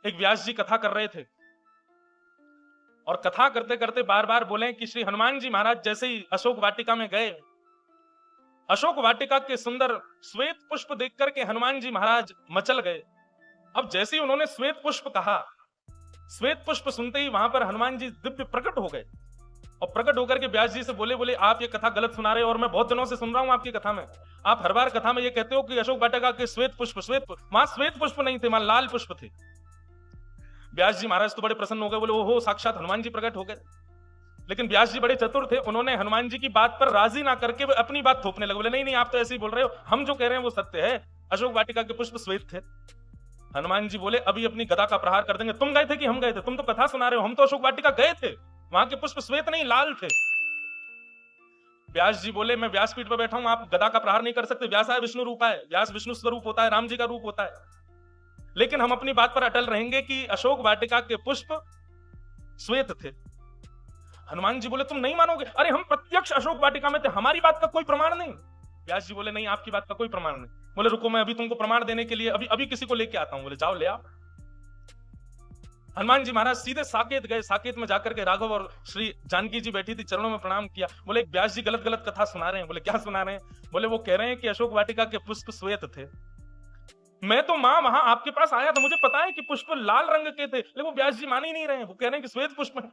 एक व्यास जी कथा कर रहे थे और कथा करते करते बार बार बोले कि श्री हनुमान जी महाराज जैसे ही अशोक वाटिका में गए, अशोक वाटिका के सुंदर श्वेत पुष्प देख करके हनुमान जी महाराज मचल गए। अब जैसे ही उन्होंने श्वेत पुष्प कहा, श्वेत पुष्प सुनते ही वहां पर हनुमान जी दिव्य प्रकट हो गए और प्रकट होकर के व्यास जी से बोले, बोले आप ये कथा गलत सुना रहे हो और मैं बहुत दिनों से सुन रहा हूं आपकी कथा में। आप हर बार कथा में ये कहते हो कि अशोक वाटिका के श्वेत पुष्प, वहां श्वेत पुष्प नहीं थे, वहां लाल पुष्प थे। व्यास जी महाराज तो बड़े प्रसन्न हो गए, बोले ओहो साक्षात हनुमान जी प्रकट हो गए। लेकिन व्यास जी बड़े चतुर थे, उन्होंने हनुमान जी की बात पर राजी ना करके अपनी बात थोपने लगे। बोले नहीं नहीं, आप तो ऐसे ही बोल रहे हो, हम जो कह रहे हैं वो सत्य है, अशोक वाटिका के पुष्प श्वेत थे। हनुमान जी बोले अभी अपनी गदा का प्रहार कर देंगे। तुम गए थे कि हम गए थे? तुम तो कथा सुना रहे हो, हम तो अशोक वाटिका गए थे, वहां के पुष्प श्वेत नहीं लाल थे। व्यास जी बोले मैं व्यासपीठ पर बैठा हूं, आप गदा का प्रहार नहीं कर सकते। व्यास है विष्णु रूपा है, व्यास विष्णु स्वरूप होता है, राम जी का रूप होता है। लेकिन हम अपनी बात पर अटल रहेंगे कि अशोक वाटिका के पुष्प श्वेत थे। हनुमान जी बोले तुम नहीं मानोगे, अरे हम प्रत्यक्ष अशोक वाटिका में थे, हमारी बात का कोई प्रमाण नहीं। व्यास जी बोले नहीं, आपकी बात का कोई प्रमाण नहीं। बोले रुको, मैं अभी तुमको प्रमाण देने के लिए अभी किसी को लेके आता हूं। बोले जाओ ले आओ। हनुमान जी महाराज सीधे साकेत गए। साकेत में जाकर के राघव और श्री जानकी जी बैठी थी, चरणों में प्रणाम किया। बोले व्यास जी गलत गलत कथा सुना रहे हैं। बोले क्या सुना रहे हैं? बोले वो कह रहे हैं कि अशोक वाटिका के पुष्प श्वेत थे। मैं तो मां वहां आपके पास आया था, मुझे पता है कि पुष्प लाल रंग के थे, लेकिन वो व्यास जी मान ही नहीं रहे हैं। वो कह रहे हैं कि श्वेत पुष्प है।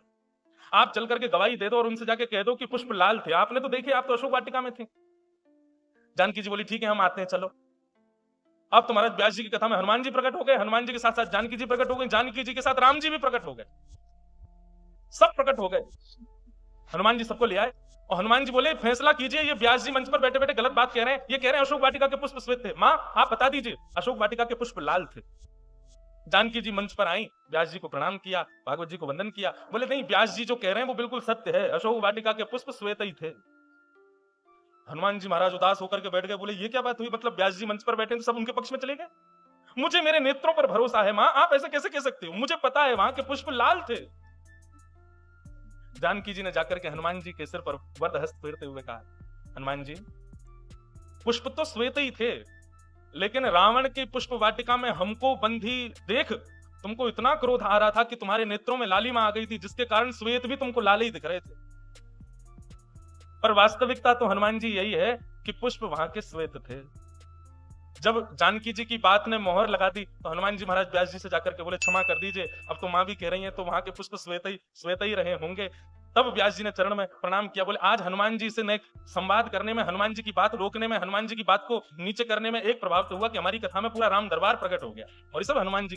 आप चल करके गवाही दे दो और उनसे जाके कह दो कि पुष्प लाल थे, आपने तो देखे, आप तो अशोक वाटिका में थे। जानकी जी बोली ठीक है हम आते हैं, चलो। अब तो महाराज व्यास जी की कथा में हनुमान जी प्रकट हो गए, हनुमान जी के साथ साथ जानकी जी प्रकट हो गए, जानकी जी के साथ राम जी भी प्रकट हो गए, सब प्रकट हो गए। हनुमान जी सबको ले आए और हनुमान जी बोले फैसला कीजिए, ये व्यास जी मंच पर बैठे बैठे गलत बात कह रहे हैं। ये कह रहे हैं अशोक वाटिका के पुष्प श्वेत थे। मां आप बता दीजिए, अशोक वाटिका के पुष्प लाल थे। जानकी जी मंच पर आई, व्यास जी को प्रणाम किया, भागवत जी को वंदन किया। बोले नहीं, व्यास जी जो कह रहे हैं वो बिल्कुल सत्य है, अशोक वाटिका के पुष्प श्वेत ही थे। हनुमान जी महाराज उदास होकर के बैठ गए। बोले ये क्या बात हुई, मतलब व्यास जी मंच पर बैठे तो सब उनके पक्ष में चले गए? मुझे मेरे नेत्रों पर भरोसा है मां, आप ऐसे कैसे कह सकते हो? मुझे पता है वहां के पुष्प लाल थे। जानकी जी ने जाकर के हनुमान जी के सिर पर वरद हस्त फेरते हुए कहा, हनुमान जी पुष्प तो श्वेत ही थे, लेकिन रावण की पुष्प वाटिका में हमको बंधी देख तुमको इतना क्रोध आ रहा था कि तुम्हारे नेत्रों में लालिमा आ गई थी, जिसके कारण श्वेत भी तुमको लाल ही दिख रहे थे। पर वास्तविकता तो हनुमान जी यही है कि पुष्प वहां के श्वेत थे। जब जानकी जी की बात ने मोहर लगा दी तो हनुमान जी महाराज व्यास जी से जाकर के बोले क्षमा कर दीजिए, अब तो मां भी कह रही है तो वहां के पुष्प श्वेत ही रहे होंगे। तब व्यास जी ने चरण में प्रणाम किया। बोले आज हनुमान जी से संवाद करने में, हनुमान जी की बात रोकने में, हनुमान जी की बात को नीचे करने में एक प्रभाव तो हुआ कि हमारी कथा में पूरा राम दरबार प्रकट हो गया और ये सब हनुमान जी